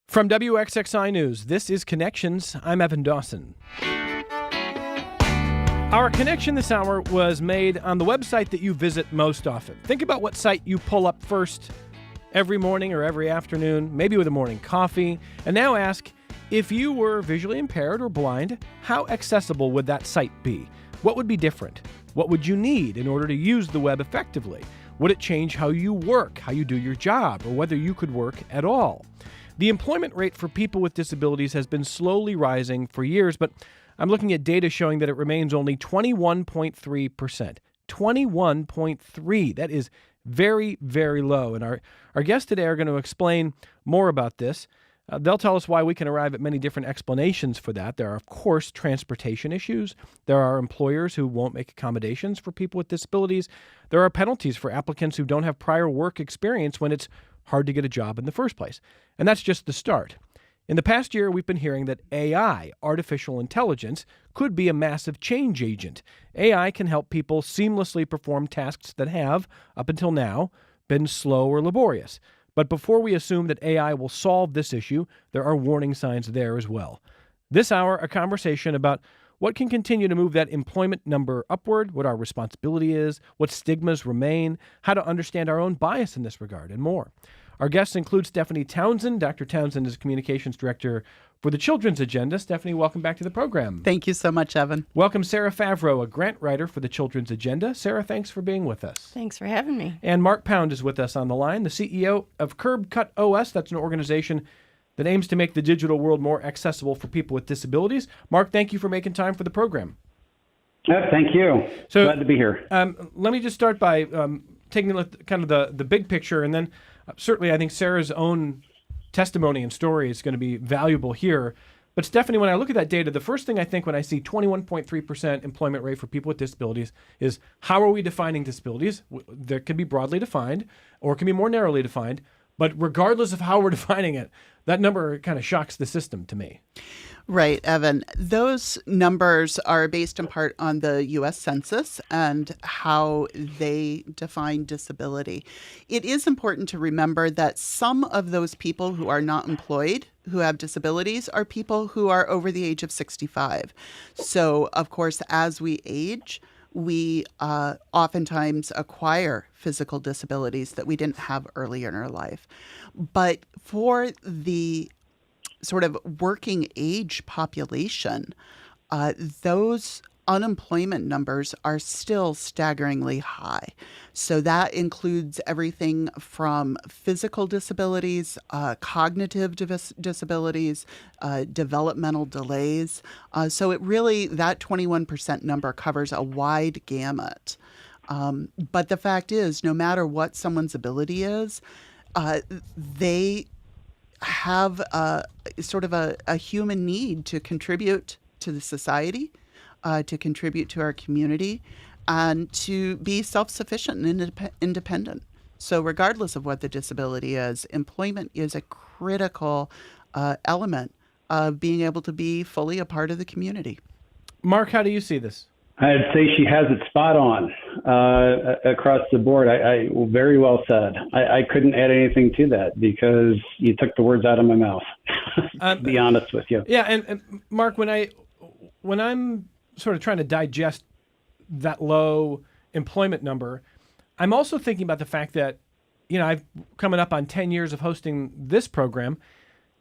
From WXXI News, this is Connections. I'm Evan Dawson. Our connection this hour was made on the website that you visit most often. Think about what site you pull up first every morning or every afternoon, maybe with a morning coffee, and now ask, if you were visually impaired or blind, how accessible would that site be? What would be different? What would you need in order to use the web effectively? Would it change how you work, how you do your job, or whether you could work at all? The employment rate for people with disabilities has been slowly rising for years, but I'm looking at data showing that it remains only 21.3%. 21.3. That is very, very low. And our guests today are going to explain more about this. They'll tell us why we can arrive at many different explanations for that. There are, of course, transportation issues. There are employers who won't make accommodations for people with disabilities. There are penalties for applicants who don't have prior work experience when it's hard to get a job in the first place. And that's just the start. In the past year, we've been hearing that AI, artificial intelligence, could be a massive change agent. AI can help people seamlessly perform tasks that have, up until now, been slow or laborious. But before we assume that AI will solve this issue, there are warning signs there as well. This hour, a conversation about what can continue to move that employment number upward, what our responsibility is, what stigmas remain, how to understand our own bias in this regard, and more. Our guests include Stephanie Townsend. Dr. Townsend is Communications Director for the Children's Agenda. Stephanie, welcome back to the program. Thank you so much, Evan. Welcome, Sarah Favreau, a grant writer for the Children's Agenda. Sarah, thanks for being with us. Thanks for having me. And Mark Pound is with us on the line, the CEO of CurbCutOS. That's an organization that aims to make the digital world more accessible for people with disabilities. Mark, thank you for making time for the program. Thank you. So, glad to be here. Let me just start by taking a look at kind of the big picture, and then certainly I think Sarah's own testimony and story is going to be valuable here. But Stephanie, when I look at that data, the first thing I think when I see 21.3% employment rate for people with disabilities is, how are we defining disabilities? There can be broadly defined or it can be more narrowly defined. But regardless of how we're defining it, that number kind of shocks the system to me. Right, Evan. Those numbers are based in part on the U.S. Census and how they define disability. It is important to remember that some of those people who are not employed, who have disabilities, are people who are over the age of 65. So, of course, as we age, we oftentimes acquire physical disabilities that we didn't have earlier in our life. But for the sort of working age population, those unemployment numbers are still staggeringly high. So that includes everything from physical disabilities, cognitive disabilities, developmental delays. So it really, that 21% number covers a wide gamut. But the fact is, no matter what someone's ability is, they have sort of a human need to contribute to the society, to contribute to our community, and to be self-sufficient and independent. So regardless of what the disability is, employment is a critical element of being able to be fully a part of the community. Mark, how do you see this? I'd say she has it spot on across the board. I very well said. I couldn't add anything to that because you took the words out of my mouth, to be honest with you. Yeah, and Mark, when I'm sort of trying to digest that low employment number, I'm also thinking about the fact that, I've coming up on 10 years of hosting this program,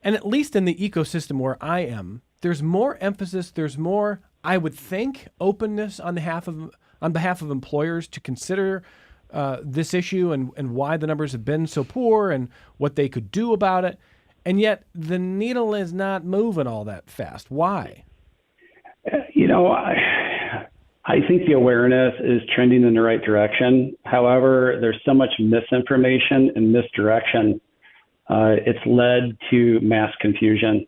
and at least in the ecosystem where I am, there's more emphasis, there's more, I would think, openness on behalf of employers to consider this issue and why the numbers have been so poor and what they could do about it. And yet the needle is not moving all that fast. Why? I think the awareness is trending in the right direction. However, there's so much misinformation and misdirection. It's led to mass confusion.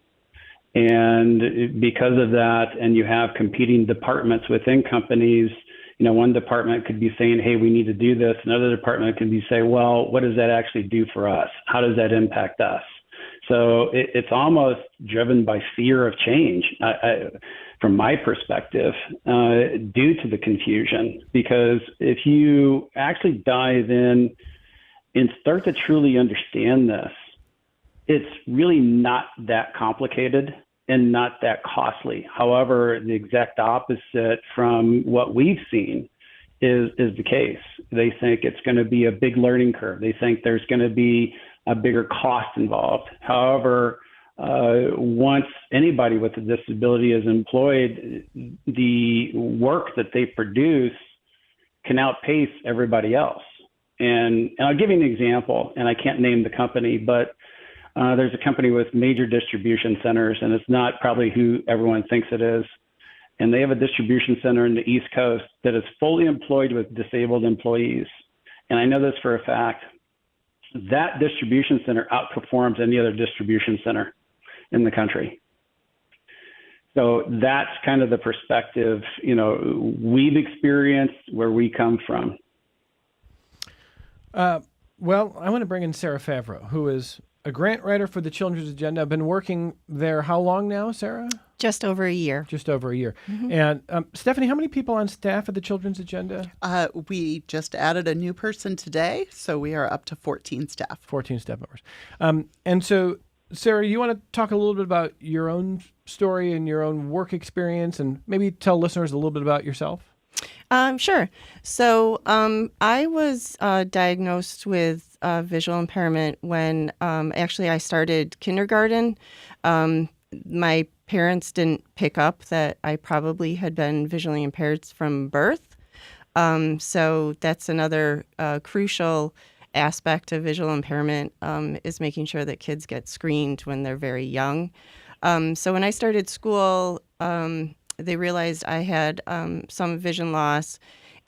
And because of that, and you have competing departments within companies, one department could be saying, hey, we need to do this. Another department could be saying, well, what does that actually do for us? How does that impact us? So it's almost driven by fear of change, from my perspective, due to the confusion. Because if you actually dive in and start to truly understand this, it's really not that complicated and not that costly. However, the exact opposite from what we've seen is the case. They think it's going to be a big learning curve. They think there's going to be a bigger cost involved. However, once anybody with a disability is employed, the work that they produce can outpace everybody else. And I'll give you an example, and I can't name the company, but there's a company with major distribution centers, and it's not probably who everyone thinks it is. And they have a distribution center in the East Coast that is fully employed with disabled employees. And I know this for a fact. That distribution center outperforms any other distribution center in the country. So that's kind of the perspective, we've experienced where we come from. Well, I want to bring in Sarah Favreau, who is a grant writer for the Children's Agenda. I've been working there how long now, Sarah? Just over a year. Just over a year. Mm-hmm. And Stephanie, how many people on staff at the Children's Agenda? We just added a new person today, so we are up to 14 staff. 14 staff members. And so, Sarah, you want to talk a little bit about your own story and your own work experience, and maybe tell listeners a little bit about yourself? Sure. So I was diagnosed with visual impairment when actually I started kindergarten. My parents didn't pick up that I probably had been visually impaired from birth. So that's another crucial aspect of visual impairment is making sure that kids get screened when they're very young. So when I started school, they realized I had some vision loss,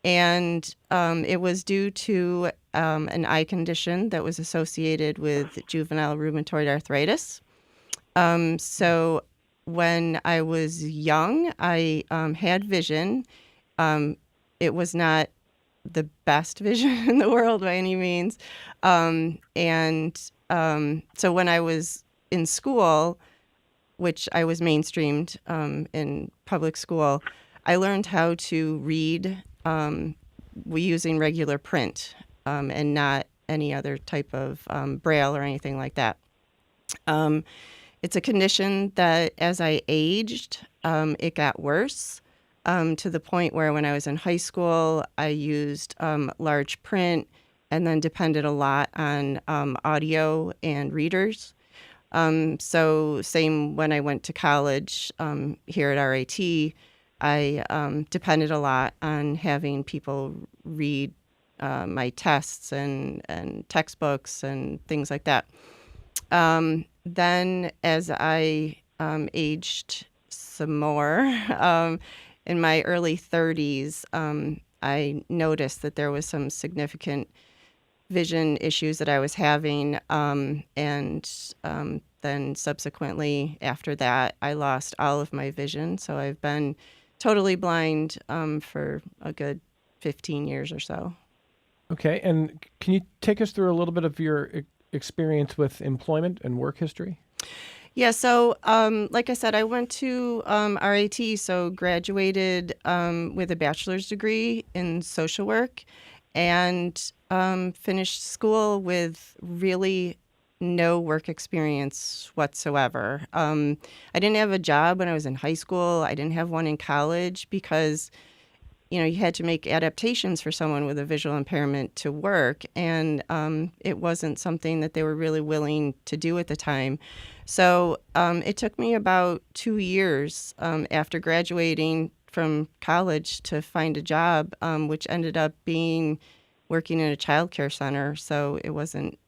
and it was due to an eye condition that was associated with juvenile rheumatoid arthritis. So when I was young, I had vision. It was not the best vision in the world by any means. So when I was in school, which I was mainstreamed in public school, I learned how to read using regular print and not any other type of braille or anything like that. It's a condition that as I aged, it got worse to the point where when I was in high school, I used large print and then depended a lot on audio and readers. So same when I went to college here at RIT, I depended a lot on having people read my tests and textbooks and things like that. Then as I aged some more, in my early 30s, I noticed that there was some significant vision issues that I was having, and then subsequently after that, I lost all of my vision. So I've been totally blind for a good 15 years or so. Okay, and can you take us through a little bit of your experience with employment and work history? Yeah, so like I said, I went to RIT, so graduated with a bachelor's degree in social work, and finished school with really no work experience whatsoever. I didn't have a job when I was in high school. I didn't have one in college because, you had to make adaptations for someone with a visual impairment to work, and it wasn't something that they were really willing to do at the time. So it took me about 2 years after graduating from college to find a job, which ended up being working in a child care center. So it wasn't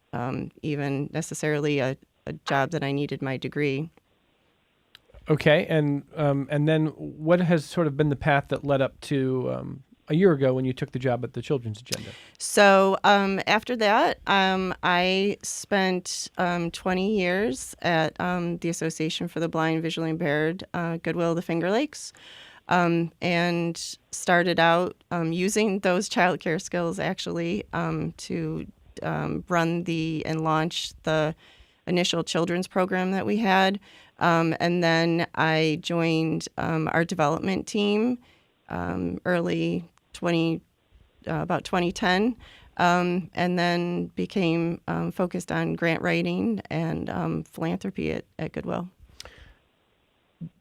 even necessarily a job that I needed my degree. Okay, and then what has sort of been the path that led up to a year ago when you took the job at the Children's Agenda? So after that, I spent 20 years at the Association for the Blind Visually Impaired, Goodwill of the Finger Lakes, and started out using those child care skills actually to run and launch the initial children's program that we had. And then I joined our development team about 2010. and then became focused on grant writing and philanthropy at Goodwill.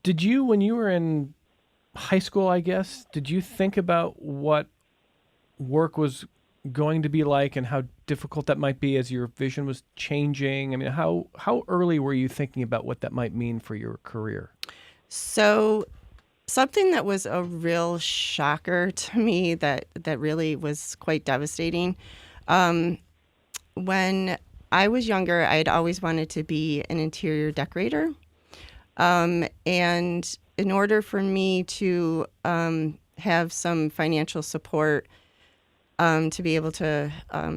Did you, when you were in high school, I guess, did you think about what work was going to be like and how difficult that might be as your vision was changing? I mean, how early were you thinking about what that might mean for your career? So something that was a real shocker to me that really was quite devastating. When I was younger, I'd always wanted to be an interior decorator. And in order for me to have some financial support to be able to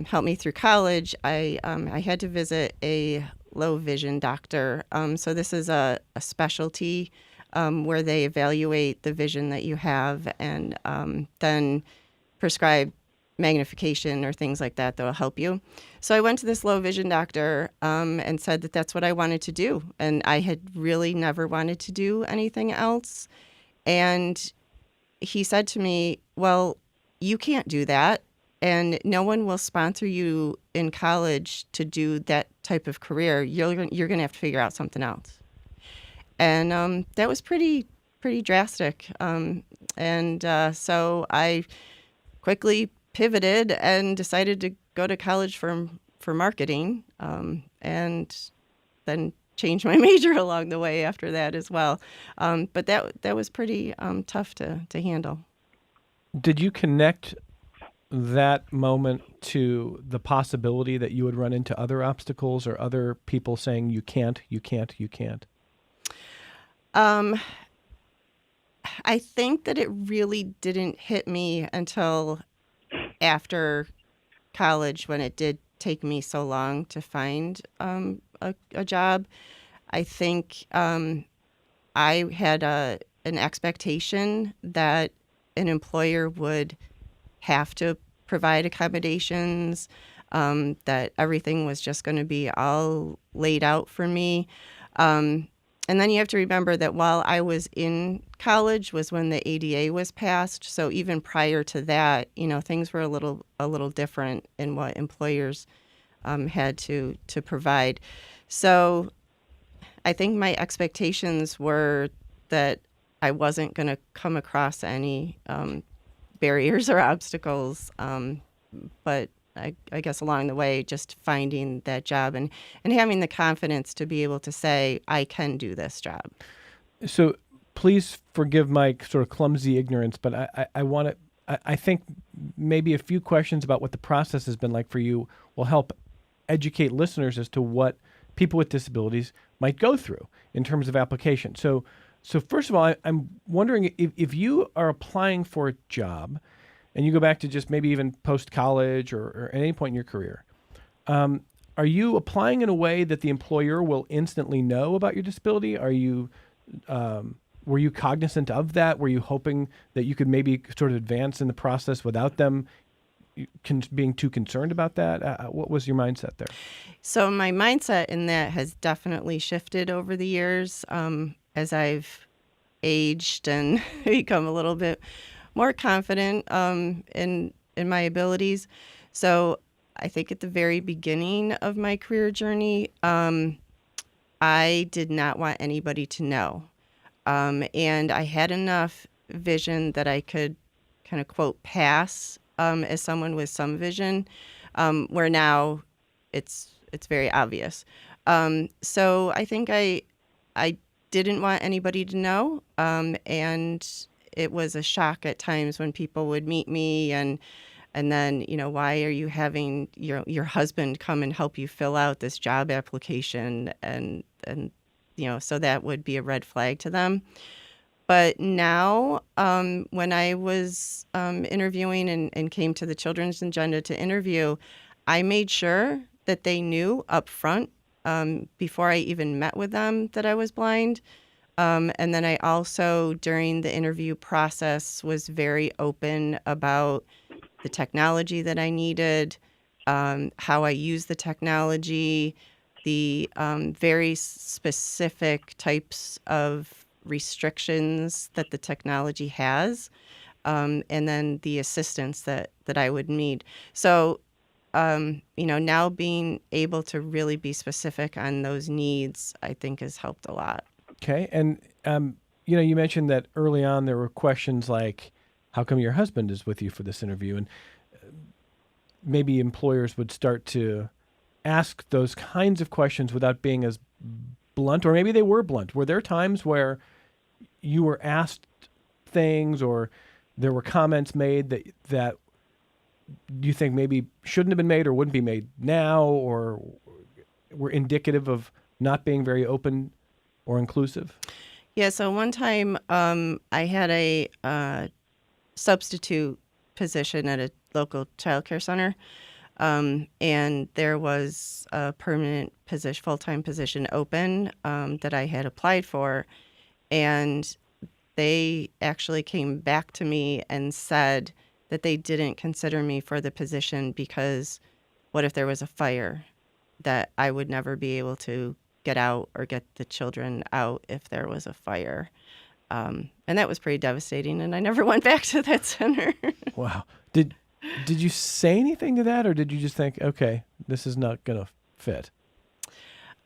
help me through college, I had to visit a low vision doctor. So this is a specialty where they evaluate the vision that you have and then prescribe magnification or things like that will help you. So I went to this low vision doctor and said that that's what I wanted to do. And I had really never wanted to do anything else. And he said to me, well, you can't do that. And no one will sponsor you in college to do that type of career. You're going to have to figure out something else. And that was pretty drastic. So I quickly pivoted and decided to go to college for marketing, and then changed my major along the way after that as well. But that was pretty tough to handle. Did you connect that moment to the possibility that you would run into other obstacles or other people saying you can't? I think that it really didn't hit me until after college, when it did take me so long to find a job. I think I had an expectation that an employer would have to provide accommodations, that everything was just going to be all laid out for me. And then you have to remember that while I was in college was when the ADA was passed. So even prior to that, things were a little different in what employers had to provide. So I think my expectations were that I wasn't going to come across any barriers or obstacles, but I guess along the way, just finding that job and having the confidence to be able to say, I can do this job. So please forgive my sort of clumsy ignorance, but I think maybe a few questions about what the process has been like for you will help educate listeners as to what people with disabilities might go through in terms of application. So first of all, I'm wondering if you are applying for a job and you go back to just maybe even post-college or at any point in your career, are you applying in a way that the employer will instantly know about your disability? Were you cognizant of that? Were you hoping that you could maybe sort of advance in the process without them being too concerned about that? What was your mindset there? So my mindset in that has definitely shifted over the years as I've aged and become a little bit more confident in my abilities. So I think at the very beginning of my career journey, I did not want anybody to know. And I had enough vision that I could kind of, quote, pass as someone with some vision, where now it's very obvious. So I think I didn't want anybody to know, and it was a shock at times when people would meet me and then, why are you having your husband come and help you fill out this job application? And so that would be a red flag to them. But now, when I was interviewing and came to the Children's Agenda to interview, I made sure that they knew up front, before I even met with them, that I was blind. And then I also, during the interview process, was very open about the technology that I needed, how I use the technology, the very specific types of restrictions that the technology has, and then the assistance that I would need. So now being able to really be specific on those needs, I think has helped a lot. Okay. And, you mentioned that early on there were questions like, how come your husband is with you for this interview? And maybe employers would start to ask those kinds of questions without being as blunt, or maybe they were blunt. Were there times where you were asked things or there were comments made that you think maybe shouldn't have been made or wouldn't be made now, or were indicative of not being very open or inclusive? Yeah, so one time I had a substitute position at a local childcare center, and there was a permanent position, full-time position open that I had applied for, and they actually came back to me and said that they didn't consider me for the position because what if there was a fire, that I would never be able to get out or get the children out if there was a fire. And that was pretty devastating, and I never went back to that center. Wow. Did you say anything to that, or did you just think, okay, this is not going to fit?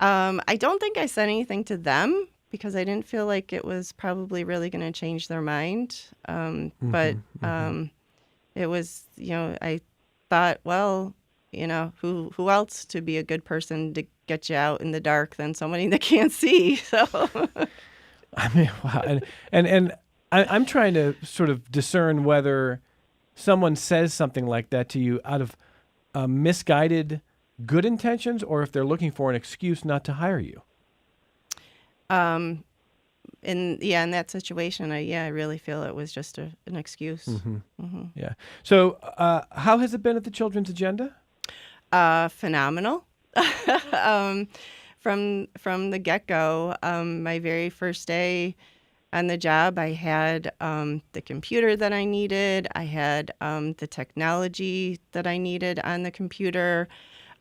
I don't think I said anything to them because I didn't feel like it was probably really going to change their mind. But it was, I thought, well, who else to be a good person to get you out in the dark than somebody that can't see? So, I mean, wow. And I'm trying to sort of discern whether someone says something like that to you out of misguided good intentions, or if they're looking for an excuse not to hire you. In that situation, I really feel it was just an excuse. Yeah. So, how has it been at the Children's Agenda? Phenomenal. From the get-go, my very first day on the job, I had the computer that I needed. I had the technology that I needed on the computer.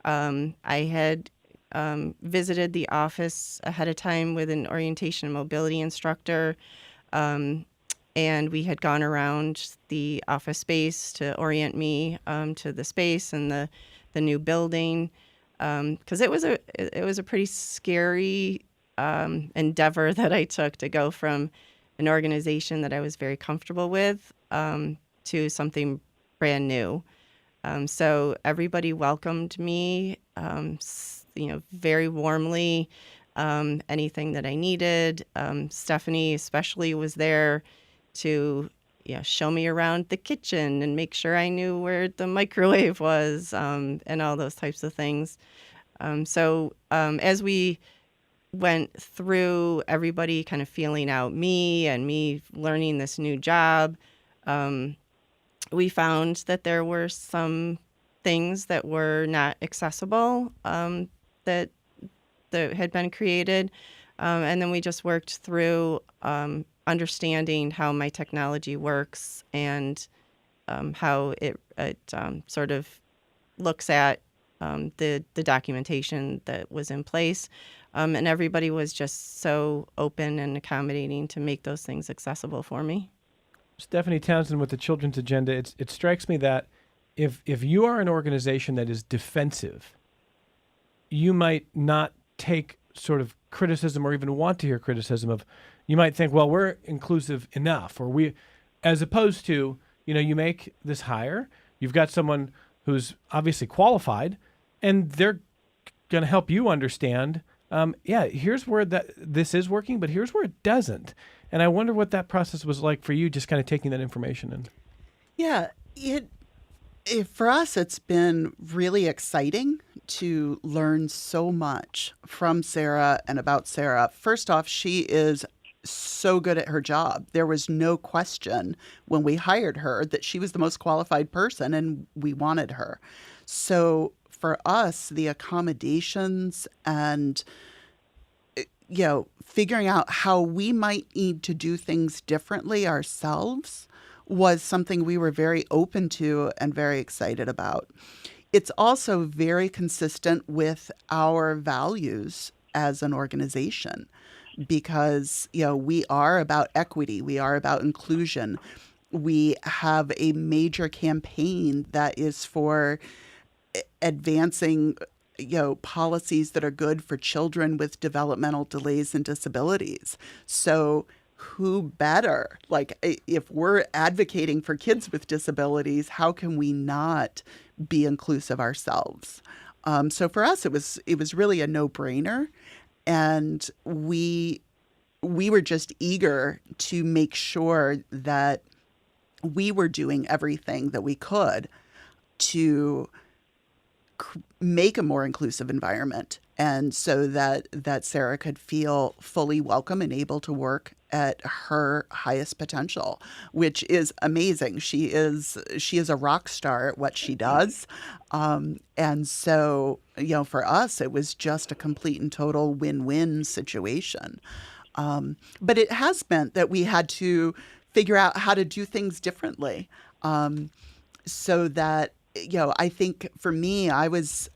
I had visited the office ahead of time with an orientation and mobility instructor, and we had gone around the office space to orient me to the space and the new building, because it was a pretty scary endeavor that I took to go from an organization that I was very comfortable with to something brand new. So everybody welcomed me, very warmly. Anything that I needed. Stephanie especially was there to show me around the kitchen and make sure I knew where the microwave was, and all those types of things. So as we went through, everybody kind of feeling out me and me learning this new job, we found that there were some things that were not accessible that had been created. And then we just worked through understanding how my technology works and how it sort of looks at the documentation that was in place. And everybody was just so open and accommodating to make those things accessible for me. Stephanie Townsend with the Children's Agenda, it strikes me that if you are an organization that is defensive, you might not take sort of criticism or even want to hear criticism of, you might think, well, we're inclusive enough, or we, as opposed to, you make this hire, you've got someone who's obviously qualified, and they're going to help you understand, here's where this is working, but here's where it doesn't. And I wonder what that process was like for you, just kind of taking that information in. Yeah, for us, it's been really exciting to learn so much from Sarah and about Sarah. First off, she is so good at her job. There was no question when we hired her that she was the most qualified person, and we wanted her. So for us, the accommodations and figuring out how we might need to do things differently ourselves was something we were very open to and very excited about. It's also very consistent with our values as an organization because, we are about equity. We are about inclusion. We have a major campaign that is for advancing policies that are good for children with developmental delays and disabilities. So who better? Like, if we're advocating for kids with disabilities, how can we not be inclusive ourselves? So for us, it was really a no-brainer, and we were just eager to make sure that we were doing everything that we could to make a more inclusive environment, and so that Sarah could feel fully welcome and able to work at her highest potential, which is amazing. She is a rock star at what she does, and so for us, it was just a complete and total win-win situation. But it has meant that we had to figure out how to do things differently, so that I think for me, I was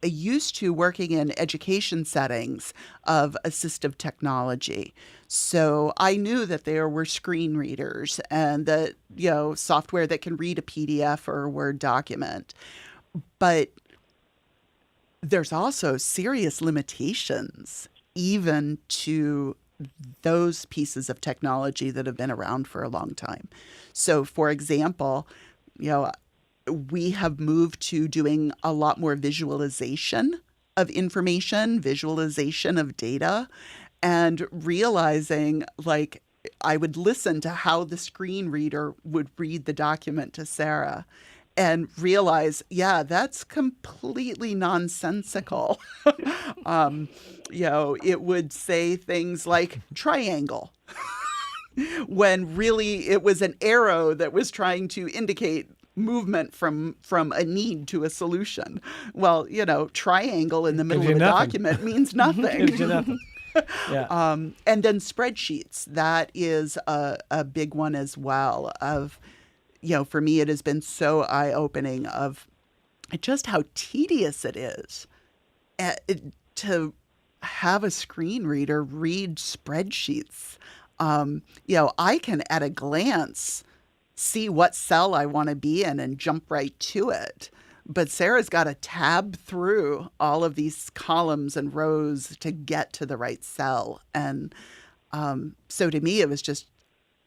used to working in education settings of assistive technology. So I knew that there were screen readers and that, software that can read a PDF or a Word document. But there's also serious limitations even to those pieces of technology that have been around for a long time. So, for example, we have moved to doing a lot more visualization of information, visualization of data, and realizing, like, I would listen to how the screen reader would read the document to Sarah and realize, yeah, that's completely nonsensical. It would say things like triangle when really it was an arrow that was trying to indicate movement from a need to a solution. Well, triangle in the middle of a document means nothing. Gives you nothing. Yeah. And then spreadsheets, that is a big one as well. Of, for me, it has been so eye-opening of just how tedious it is to have a screen reader read spreadsheets. I can at a glance see what cell I want to be in and jump right to it. But Sarah's got to tab through all of these columns and rows to get to the right cell. And so to me,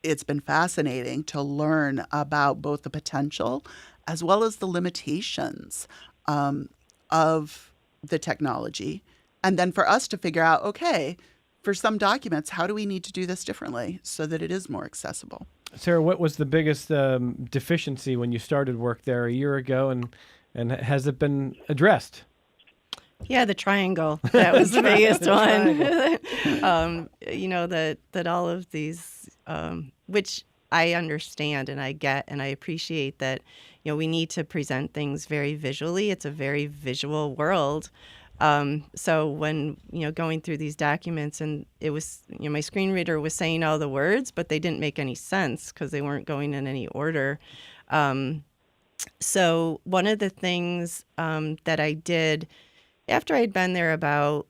it's been fascinating to learn about both the potential as well as the limitations of the technology. And then for us to figure out, okay, for some documents, how do we need to do this differently so that it is more accessible? Sarah, what was the biggest deficiency when you started work there a year ago, and has it been addressed? Yeah, the triangle. That was the biggest one. That all of these, which I understand and I get and I appreciate that, we need to present things very visually. It's a very visual world. So when, going through these documents, and it was, my screen reader was saying all the words, but they didn't make any sense because they weren't going in any order. So one of the things that I did after I'd been there about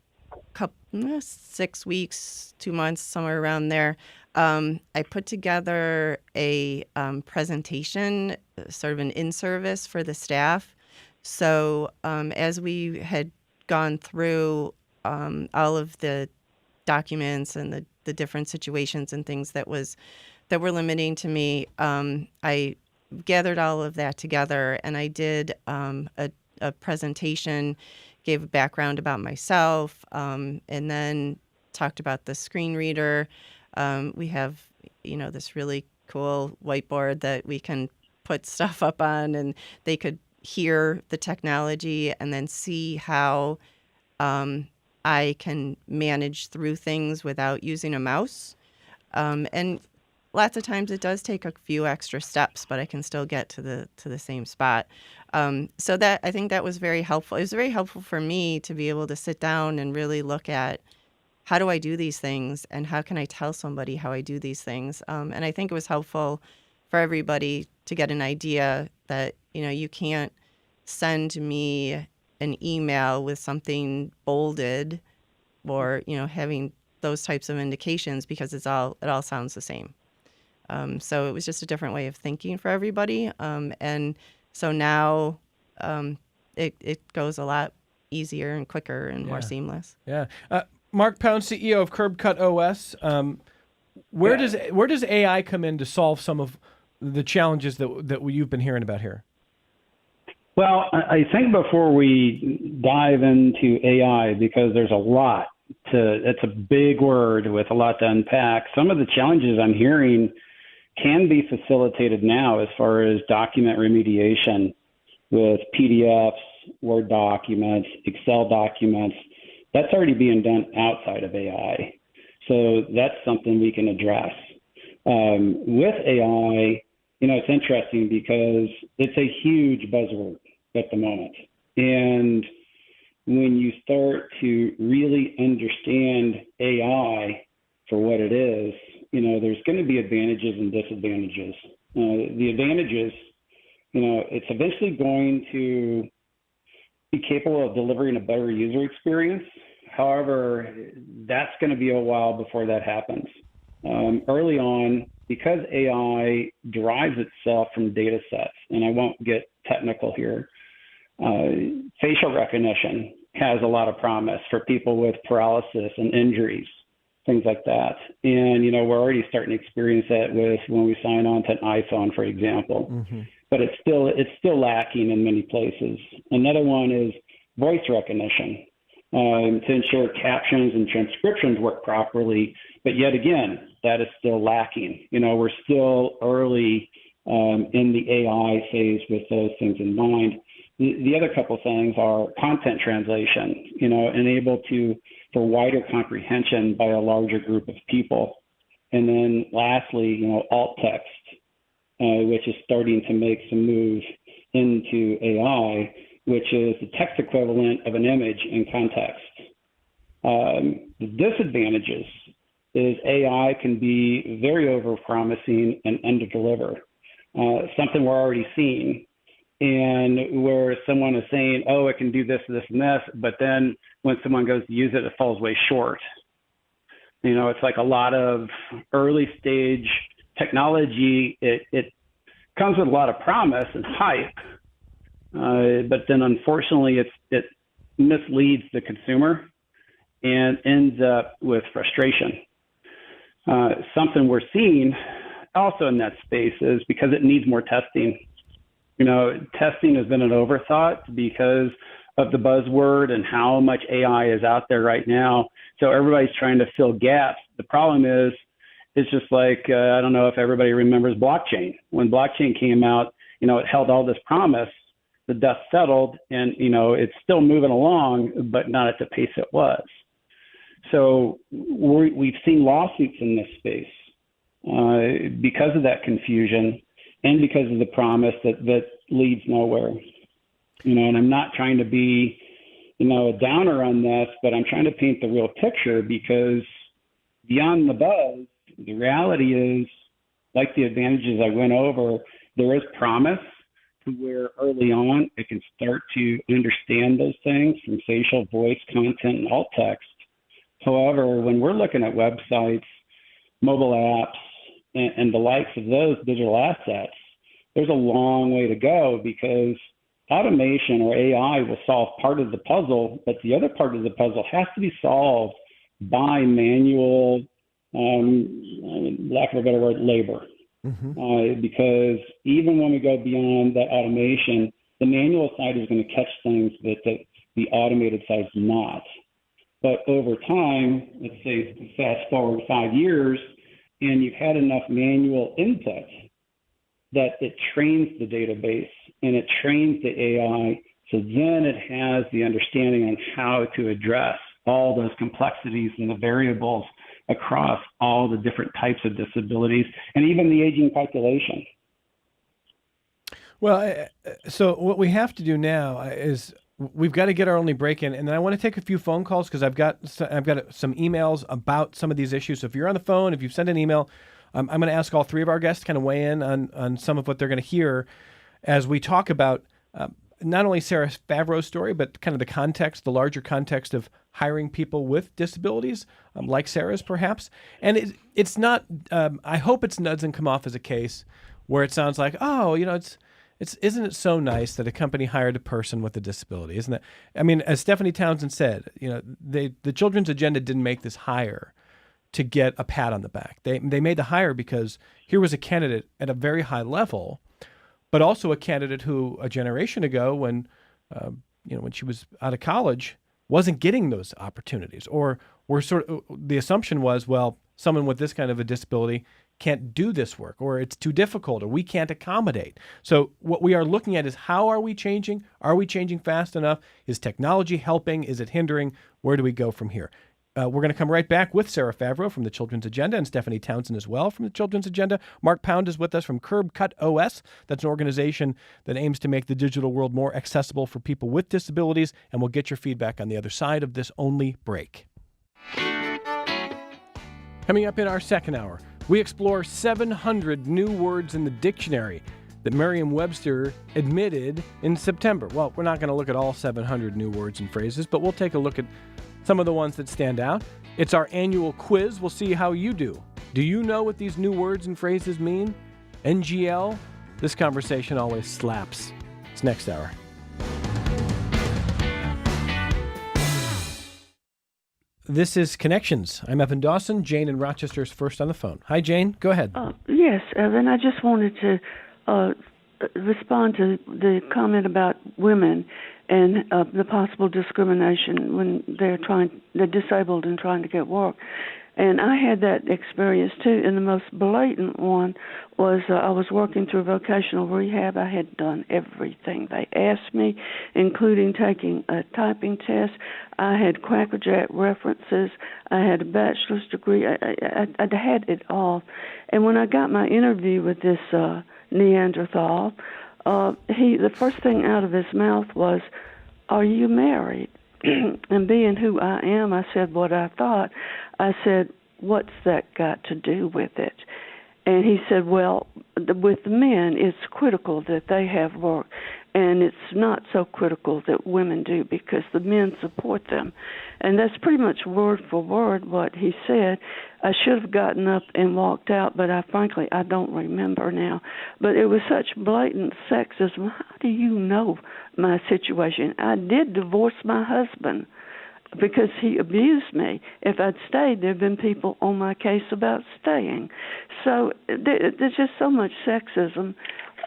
6 weeks, 2 months, somewhere around there, I put together a presentation, sort of an in-service for the staff. So as we had gone through all of the documents and the different situations and things that were limiting to me, I gathered all of that together and I did a presentation, gave a background about myself, and then talked about the screen reader. We have, this really cool whiteboard that we can put stuff up on, and they could hear the technology and then see how I can manage through things without using a mouse. And lots of times it does take a few extra steps, but I can still get to the same spot. So that, I think that was very helpful. It was very helpful for me to be able to sit down and really look at how do I do these things and how can I tell somebody how I do these things. And I think it was helpful for everybody to get an idea that, you can't send me an email with something bolded or, having those types of indications because it all sounds the same. So it was just a different way of thinking for everybody. And so now it goes a lot easier and quicker and more seamless. Yeah. Mark Pound, CEO of CurbCutOS. Where does AI come in to solve some of the challenges that you've been hearing about here? Well, I think before we dive into AI, because there's a lot it's a big word with a lot to unpack. Some of the challenges I'm hearing can be facilitated now as far as document remediation with PDFs, Word documents, Excel documents. That's already being done outside of AI. So that's something we can address. With AI, it's interesting because it's a huge buzzword at the moment. And when you start to really understand AI for what it is, there's going to be advantages and disadvantages. The advantages, it's eventually going to be capable of delivering a better user experience. However, that's going to be a while before that happens. Early on, because AI derives itself from data sets, and I won't get technical here, facial recognition has a lot of promise for people with paralysis and injuries, things like that. And, we're already starting to experience that with when we sign on to an iPhone, for example. Mm-hmm. But it's still lacking in many places. Another one is voice recognition to ensure captions and transcriptions work properly. But yet again, that is still lacking. We're still early in the AI phase with those things in mind. The other couple things are content translation, enable for wider comprehension by a larger group of people. And then lastly, alt text, which is starting to make some moves into AI, which is the text equivalent of an image in context. The disadvantages is AI can be very overpromising and underdeliver, something we're already seeing. And where someone is saying, oh, it can do this, this, and this, but then when someone goes to use it, it falls way short. It's like a lot of early stage technology. It comes with a lot of promise and hype, but then unfortunately it misleads the consumer and ends up with frustration. Something we're seeing also in that space is because it needs more testing. Testing has been an overthought because of the buzzword and how much AI is out there right now. So everybody's trying to fill gaps. The problem is, it's just like, I don't know if everybody remembers blockchain. When blockchain came out, it held all this promise, the dust settled, and, it's still moving along, but not at the pace it was. So we've seen lawsuits in this space because of that confusion and because of the promise that leads nowhere. And I'm not trying to be, a downer on this, but I'm trying to paint the real picture because beyond the buzz, the reality is, like the advantages I went over, there is promise to where early on it can start to understand those things from facial, voice, content, and alt text. However, when we're looking at websites, mobile apps, and the likes of those digital assets, there's a long way to go because automation or AI will solve part of the puzzle, but the other part of the puzzle has to be solved by manual, lack of a better word, labor. Mm-hmm. Because even when we go beyond that automation, the manual side is going to catch things that the automated side is not. But over time, let's say fast forward 5 years, and you've had enough manual input that it trains the database and it trains the AI. So then it has the understanding on how to address all those complexities and the variables across all the different types of disabilities and even the aging population. Well, so what we have to do now is we've got to get our only break in, and then I want to take a few phone calls because I've got some emails about some of these issues. So if you're on the phone, if you've sent an email, I'm going to ask all three of our guests to kind of weigh in on some of what they're going to hear as we talk about not only Sarah Favreau's story, but kind of the context, the larger context of hiring people with disabilities, like Sarah's perhaps. And it's not, I hope it doesn't come off as a case where it sounds like, oh, Isn't it so nice that a company hired a person with a disability? Isn't it? I mean, as Stephanie Townsend said, the Children's Agenda didn't make this hire to get a pat on the back. They made the hire because here was a candidate at a very high level, but also a candidate who a generation ago, when she was out of college, wasn't getting those opportunities, or the assumption was, well, someone with this kind of a disability can't do this work, or it's too difficult, or we can't accommodate. So what we are looking at is, how are we changing? Are we changing fast enough? Is technology helping? Is it hindering? Where do we go from here? We're going to come right back with Sarah Favreau from the Children's Agenda and Stephanie Townsend as well from the Children's Agenda. Mark Pound is with us from CurbCutOS. That's an organization that aims to make the digital world more accessible for people with disabilities, and we'll get your feedback on the other side of this only break. Coming up in our second hour, we explore 700 new words in the dictionary that Merriam-Webster admitted in September. Well, we're not going to look at all 700 new words and phrases, but we'll take a look at some of the ones that stand out. It's our annual quiz. We'll see how you do. Do you know what these new words and phrases mean? NGL? This conversation always slaps. It's next hour. This is Connections. I'm Evan Dawson. Jane in Rochester is first on the phone. Hi, Jane. Go ahead. Yes, Evan. I just wanted to respond to the comment about women and the possible discrimination when they're disabled and trying to get work. And I had that experience too, and the most blatant one was I was working through vocational rehab. I had done everything they asked me, including taking a typing test. I had crackerjack references. I had a bachelor's degree. I had it all. And when I got my interview with this Neanderthal, the first thing out of his mouth was, "Are you married?" And being who I am, I said what I thought. I said, "What's that got to do with it?" And he said, "Well, with the men, it's critical that they have work, and it's not so critical that women do because the men support them." And that's pretty much word for word what he said. I should have gotten up and walked out, but frankly, I don't remember now. But it was such blatant sexism. How do you know my situation? I did divorce my husband because he abused me. If I'd stayed, there have been people on my case about staying. So there's just so much sexism.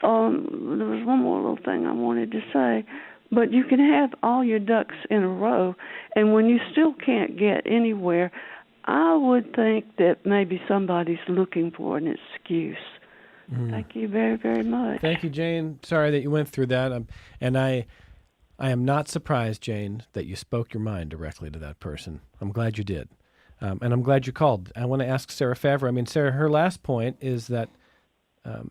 There was one more little thing I wanted to say. But you can have all your ducks in a row, and when you still can't get anywhere, I would think that maybe somebody's looking for an excuse. Thank you very, very much. Thank you, Jane. Sorry that you went through that. And I am not surprised, Jane, that you spoke your mind directly to that person. I'm glad you did. And I'm glad you called. I want to ask Sarah Favreau. I mean, Sarah, her last point is that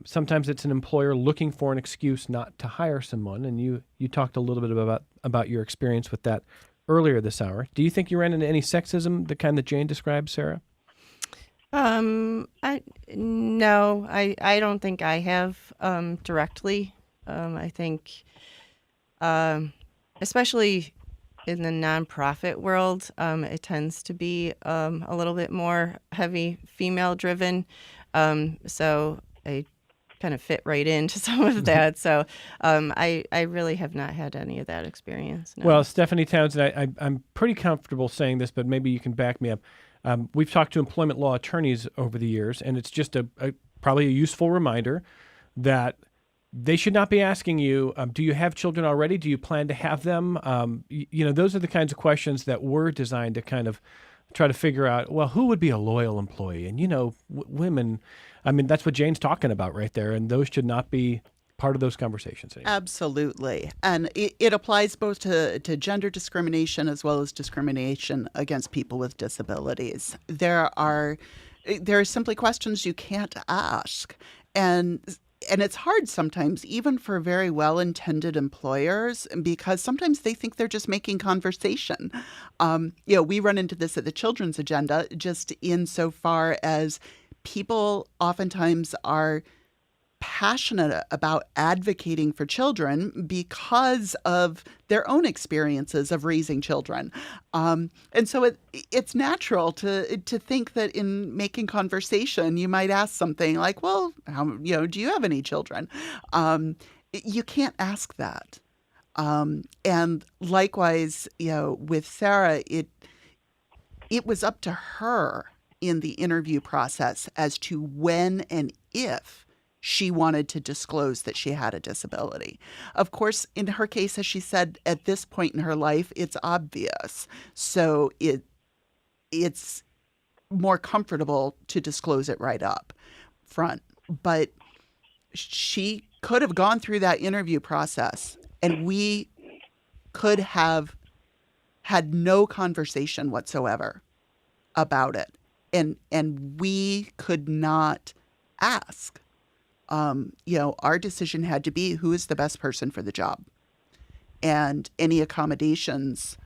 sometimes it's an employer looking for an excuse not to hire someone. And you talked a little bit about your experience with that earlier this hour. Do you think you ran into any sexism, the kind that Jane described, Sarah? No, I don't think I have directly. I think, especially in the nonprofit world, it tends to be a little bit more heavy female driven. So I kind of fit right into some of that. So I really have not had any of that experience. No. Well, Stephanie Townsend, I'm pretty comfortable saying this, but maybe you can back me up. We've talked to employment law attorneys over the years, and it's just probably a useful reminder that they should not be asking you, do you have children already? Do you plan to have them? Those are the kinds of questions that were designed to kind of try to figure out, well, who would be a loyal employee? And, women, I mean, that's what Jane's talking about right there, and those should not be part of those conversations anymore. Absolutely. And it applies both to gender discrimination as well as discrimination against people with disabilities. There are simply questions you can't ask. And it's hard sometimes, even for very well-intended employers, because sometimes they think they're just making conversation. We run into this at the Children's Agenda, just insofar as people oftentimes are passionate about advocating for children because of their own experiences of raising children. And so it's natural to think that in making conversation, you might ask something like, well, do you have any children? You can't ask that. And likewise, with Sarah, it was up to her in the interview process as to when and if she wanted to disclose that she had a disability. Of course, in her case, as she said, at this point in her life, it's obvious. So it's more comfortable to disclose it right up front. But she could have gone through that interview process and we could have had no conversation whatsoever about it. And we could not ask. Our decision had to be who is the best person for the job. And any accommodations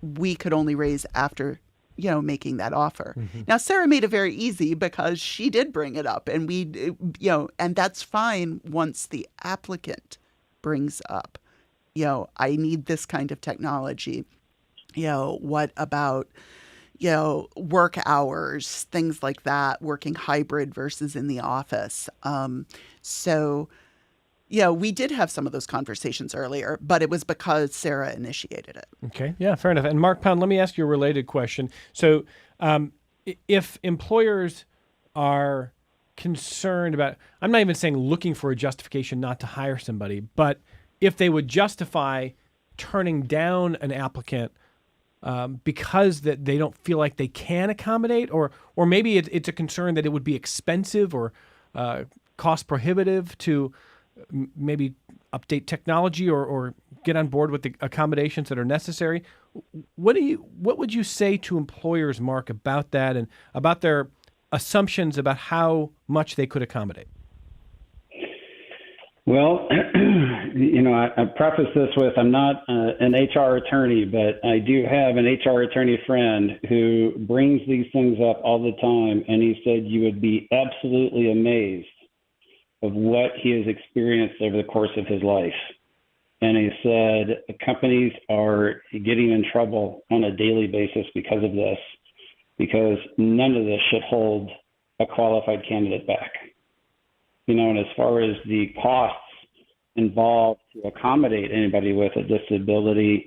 we could only raise after, making that offer. Mm-hmm. Now, Sarah made it very easy because she did bring it up, and and that's fine once the applicant brings up, I need this kind of technology. What about, work hours, things like that, working hybrid versus in the office. We did have some of those conversations earlier, but it was because Sarah initiated it. Okay. Yeah, fair enough. And Mark Pound, let me ask you a related question. So if employers are concerned about, I'm not even saying looking for a justification not to hire somebody, but if they would justify turning down an applicant because that they don't feel like they can accommodate, or maybe it's a concern that it would be expensive or cost prohibitive to maybe update technology or get on board with the accommodations that are necessary. What would you say to employers, Mark, about that and about their assumptions about how much they could accommodate? Well, I preface this with I'm not an HR attorney, but I do have an HR attorney friend who brings these things up all the time, and he said you would be absolutely amazed of what he has experienced over the course of his life. And he said companies are getting in trouble on a daily basis because of this, because none of this should hold a qualified candidate back. And as far as the costs involved to accommodate anybody with a disability,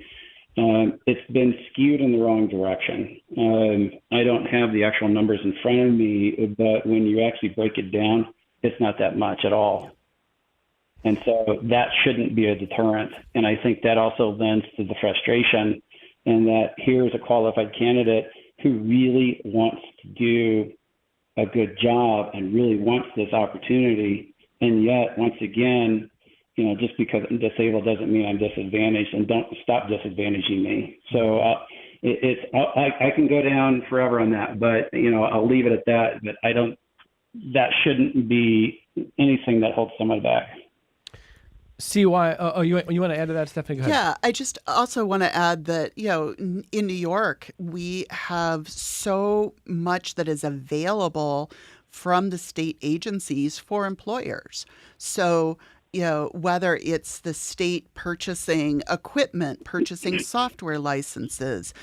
it's been skewed in the wrong direction. I don't have the actual numbers in front of me, but when you actually break it down, it's not that much at all. And so that shouldn't be a deterrent. And I think that also lends to the frustration in that here's a qualified candidate who really wants to do a good job and really wants this opportunity. And yet, once again, just because I'm disabled doesn't mean I'm disadvantaged, and don't stop disadvantaging me. So I can go down forever on that, but, I'll leave it at that. But that shouldn't be anything that holds someone back. CY, you want to add to that, Stephanie? Go ahead. Yeah, I just also want to add that, in New York, we have so much that is available from the state agencies for employers. So, whether it's the state purchasing equipment, purchasing software licenses,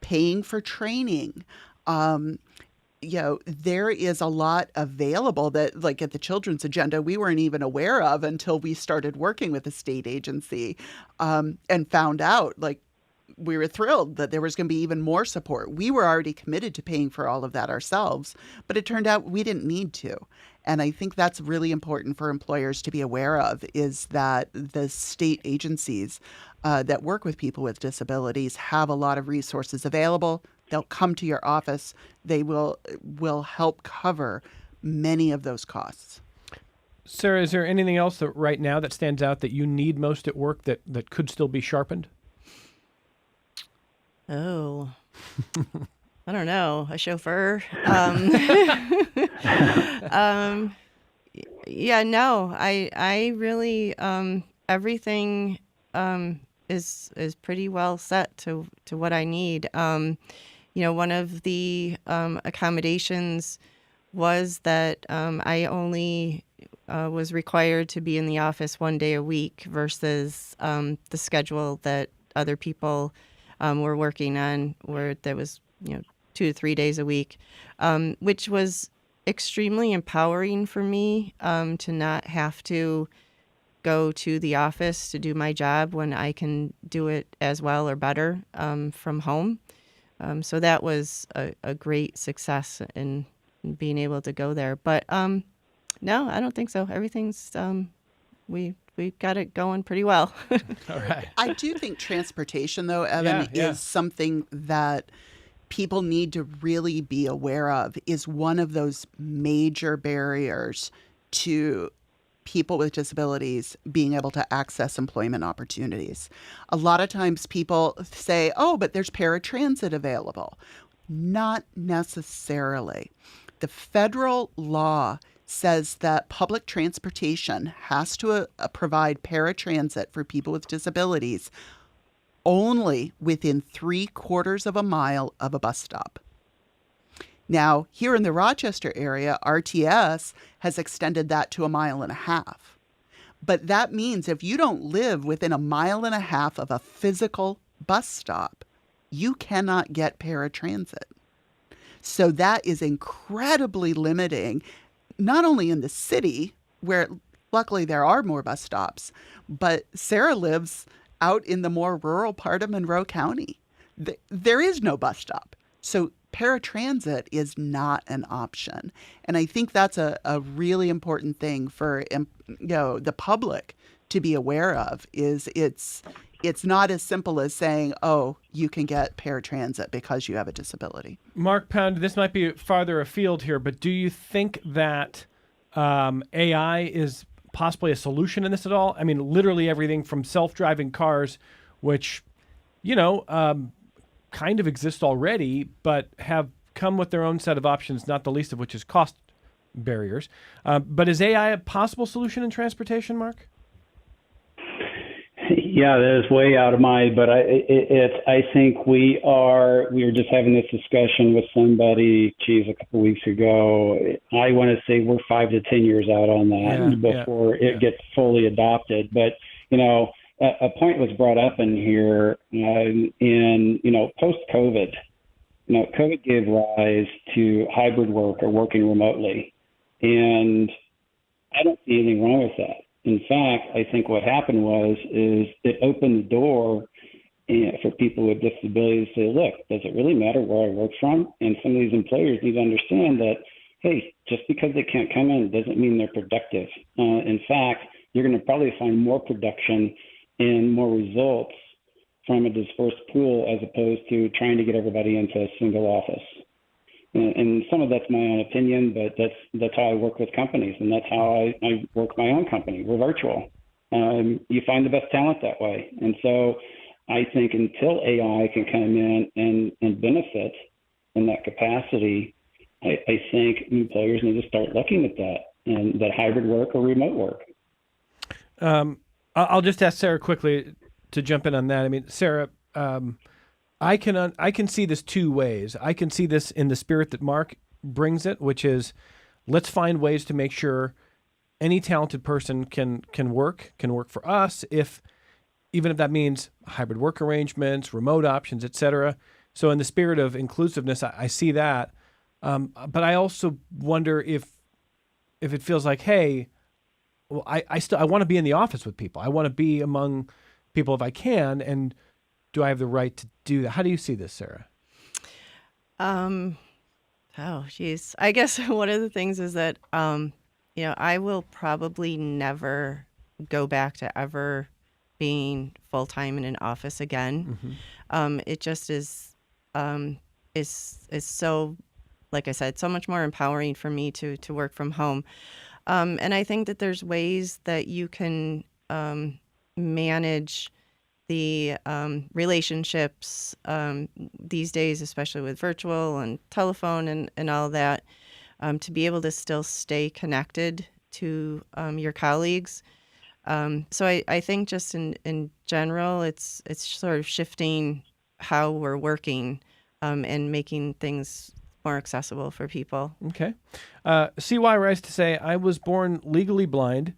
paying for training, there is a lot available that, like at the Children's Agenda, we weren't even aware of until we started working with a state agency and found out, we were thrilled that there was going to be even more support. We were already committed to paying for all of that ourselves, but it turned out we didn't need to. And I think that's really important for employers to be aware of, is that the state agencies that work with people with disabilities have a lot of resources available. They'll come to your office. They will help cover many of those costs. Sarah, is there anything else that right now that stands out that you need most at work that could still be sharpened? Oh, I don't know. A chauffeur. Yeah, no, I really, everything is pretty well set to what I need. One of the accommodations was that I only was required to be in the office one day a week versus the schedule that other people were working on, where there was 2 to 3 days a week, which was extremely empowering for me to not have to go to the office to do my job when I can do it as well or better from home. So that was a great success in being able to go there. But no, I don't think so. Everything's we've got it going pretty well. All right. I do think transportation, though, Evan, Yeah. is something that people need to really be aware of, is one of those major barriers to people with disabilities being able to access employment opportunities. A lot of times people say, oh, but there's paratransit available. Not necessarily. The federal law says that public transportation has to provide paratransit for people with disabilities only within 3/4 of a mile of a bus stop. Now, here in the Rochester area, RTS has extended that to 1.5 miles. But that means if you don't live within 1.5 miles of a physical bus stop, you cannot get paratransit. So that is incredibly limiting, not only in the city, where luckily there are more bus stops, but Sarah lives out in the more rural part of Monroe County. There is no bus stop. So paratransit is not an option. And I think that's a really important thing for the public to be aware of, is it's not as simple as saying, oh, you can get paratransit because you have a disability. Mark Pound, this might be farther afield here, but do you think that AI is possibly a solution in this at all? I mean, literally everything from self-driving cars, which, kind of exist already, but have come with their own set of options, not the least of which is cost barriers. But is AI a possible solution in transportation, Mark? Yeah, that is way out of my. But I think we were just having this discussion with somebody, a couple of weeks ago. I want to say we're 5 to 10 years out on that before it gets fully adopted. But a point was brought up in here in post-COVID. COVID gave rise to hybrid work or working remotely, and I don't see anything wrong with that. In fact, I think what happened is it opened the door for people with disabilities to say, look, does it really matter where I work from? And some of these employers need to understand that, hey, just because they can't come in doesn't mean they're productive. In fact, you're going to probably find more production and more results from a dispersed pool as opposed to trying to get everybody into a single office. And some of that's my own opinion, but that's how I work with companies, and that's how I work my own company. We're virtual. You find the best talent that way. And so I think until AI can come in and benefit in that capacity, I think employers need to start looking at that, and that hybrid work or remote work. I'll just ask Sarah quickly to jump in on that. I mean, Sarah, I can see this two ways. I can see this in the spirit that Mark brings it, which is let's find ways to make sure any talented person can work for us, even if that means hybrid work arrangements, remote options, etc. So in the spirit of inclusiveness, I see that. But I also wonder if it feels like, hey, well, I want to be in the office with people. I want to be among people if I can, and do I have the right to do that? How do you see this, Sarah? Oh, geez. I guess one of the things is that, I will probably never go back to ever being full-time in an office again. Mm-hmm. It just is so, like I said, so much more empowering for me to work from home. And I think that there's ways that you can manage the relationships these days, especially with virtual and telephone and all that, to be able to still stay connected to your colleagues. So I think just in general, it's sort of shifting how we're working and making things more accessible for people. Okay. CY writes to say, I was born legally blind.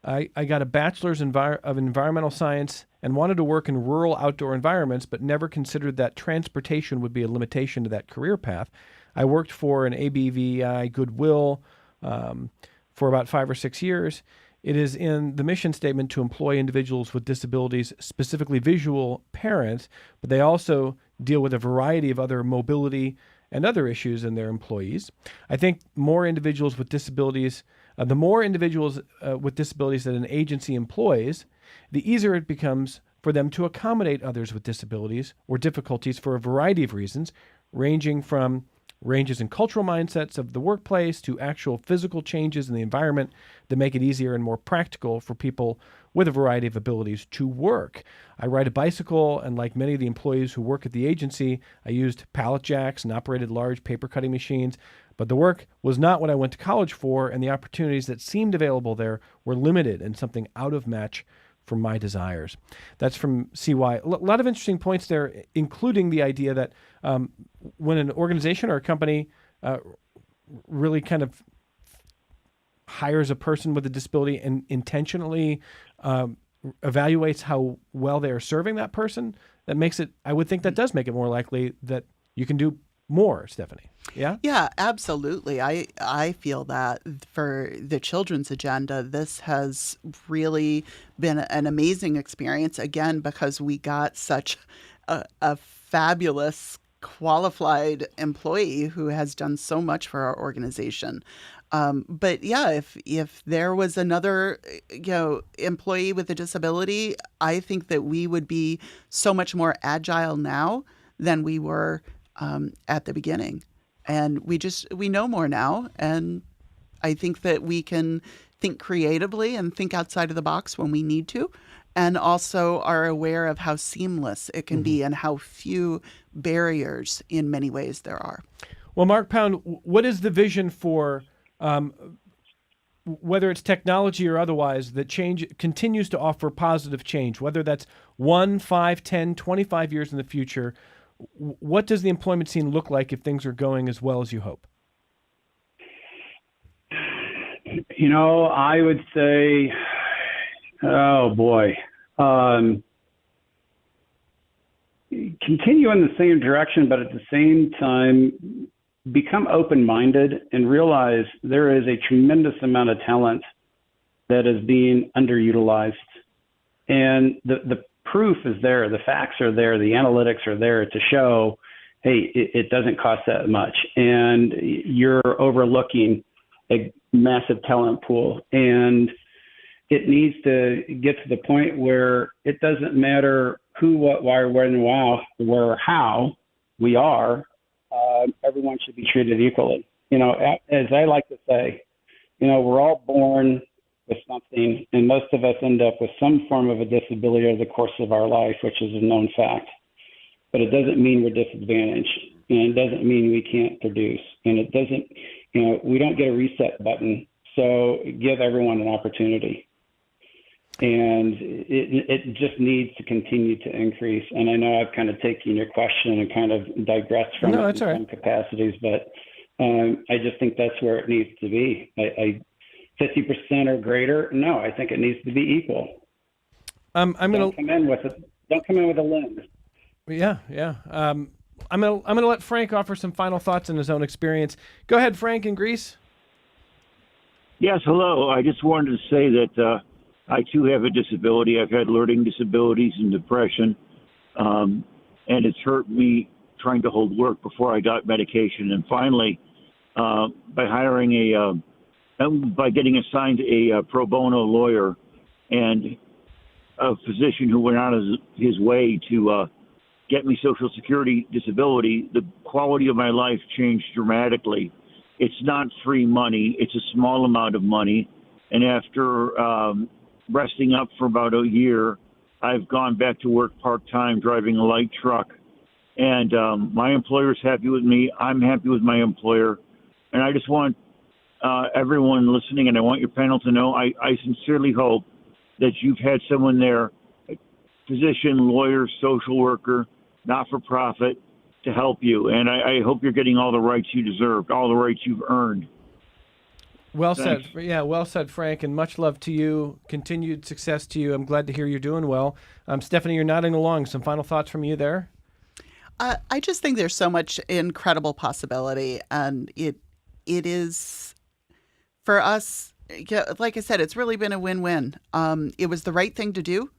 I got a bachelor's of environmental science and wanted to work in rural outdoor environments, but never considered that transportation would be a limitation to that career path. I worked for an ABVI Goodwill for about 5 or 6 years. It is in the mission statement to employ individuals with disabilities, specifically visual parents, but they also deal with a variety of other mobility and other issues in their employees. I think more individuals with disabilities, the more individuals with disabilities that an agency employs, the easier it becomes for them to accommodate others with disabilities or difficulties for a variety of reasons, ranging from ranges in cultural mindsets of the workplace to actual physical changes in the environment that make it easier and more practical for people with a variety of abilities to work. I ride a bicycle, and like many of the employees who work at the agency, I used pallet jacks and operated large paper cutting machines, but the work was not what I went to college for, and the opportunities that seemed available there were limited and something out of match for my desires. That's from CY. A lot of interesting points there, including the idea that when an organization or a company really kind of hires a person with a disability and intentionally evaluates how well they are serving that person, that makes it, I would think that does make it more likely that you can do more, Stephanie. Yeah? Yeah, absolutely. I feel that for the children's agenda, this has really been an amazing experience, again, because we got such a fabulous, qualified employee who has done so much for our organization. But yeah, if there was another, employee with a disability, I think that we would be so much more agile now than we were at the beginning. And we know more now. And I think that we can think creatively and think outside of the box when we need to, and also are aware of how seamless it can be and how few barriers in many ways there are. Well, Mark Pound, what is the vision for whether it's technology or otherwise, that change continues to offer positive change, whether that's 1, 5, 10, 25 years in the future? What does the employment scene look like if things are going as well as you hope? I would say, oh boy, continue in the same direction, but at the same time, become open-minded and realize there is a tremendous amount of talent that is being underutilized. And the proof is there, the facts are there, the analytics are there to show, hey, it doesn't cost that much. And you're overlooking a massive talent pool. And it needs to get to the point where it doesn't matter who, what, why, when, where, how we are. Everyone should be treated equally. As I like to say, we're all born with something, and most of us end up with some form of a disability over the course of our life, which is a known fact. But it doesn't mean we're disadvantaged, and it doesn't mean we can't produce, and it doesn't, we don't get a reset button. So give everyone an opportunity. And it just needs to continue to increase. And I know I've kind of taken your question and kind of digressed from it in some capacities, but I just think that's where it needs to be. 50% or greater? No, I think it needs to be equal. Don't come in with a limb. Yeah. I'm gonna let Frank offer some final thoughts on his own experience. Go ahead, Frank, in Greece. Yes, hello. I just wanted to say that I too have a disability. I've had learning disabilities and depression, and it's hurt me trying to hold work before I got medication. And finally, by getting assigned a pro bono lawyer and a physician who went out of his way to get me Social Security disability, the quality of my life changed dramatically. It's not free money. It's a small amount of money. And after resting up for about a year, I've gone back to work part-time driving a light truck. And my employer's happy with me. I'm happy with my employer. And I just want everyone listening, and I want your panel to know, I sincerely hope that you've had someone there, a physician, lawyer, social worker, not-for-profit, to help you. And I hope you're getting all the rights you deserve, all the rights you've earned. Well said. Yeah, well said, Frank, and much love to you. Continued success to you. I'm glad to hear you're doing well. Stephanie, you're nodding along. Some final thoughts from you there? I just think there's so much incredible possibility, and it is, for us, yeah, like I said, it's really been a win-win. It was the right thing to do.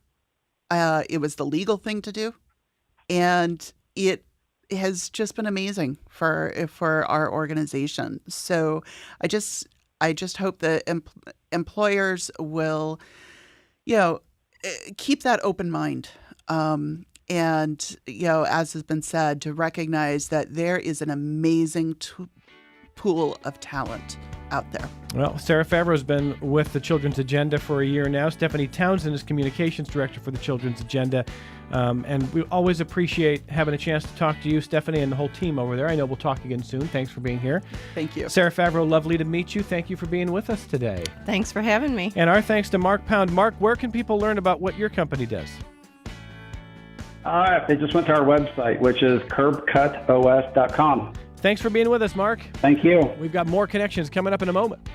It was the legal thing to do, and it has just been amazing for our organization. So I just hope that employers will, keep that open mind. And, as has been said, to recognize that there is an amazing pool of talent out there. Well, Sarah Favreau's been with the Children's Agenda for a year now. Stephanie Townsend is Communications Director for the Children's Agenda. And we always appreciate having a chance to talk to you, Stephanie, and the whole team over there. I know we'll talk again soon. Thanks for being here. Thank you. Sarah Favreau, lovely to meet you. Thank you for being with us today. Thanks for having me. And our thanks to Mark Pound. Mark, where can people learn about what your company does? They just went to our website, which is CurbCutOS.com. Thanks for being with us, Mark. Thank you. We've got more connections coming up in a moment.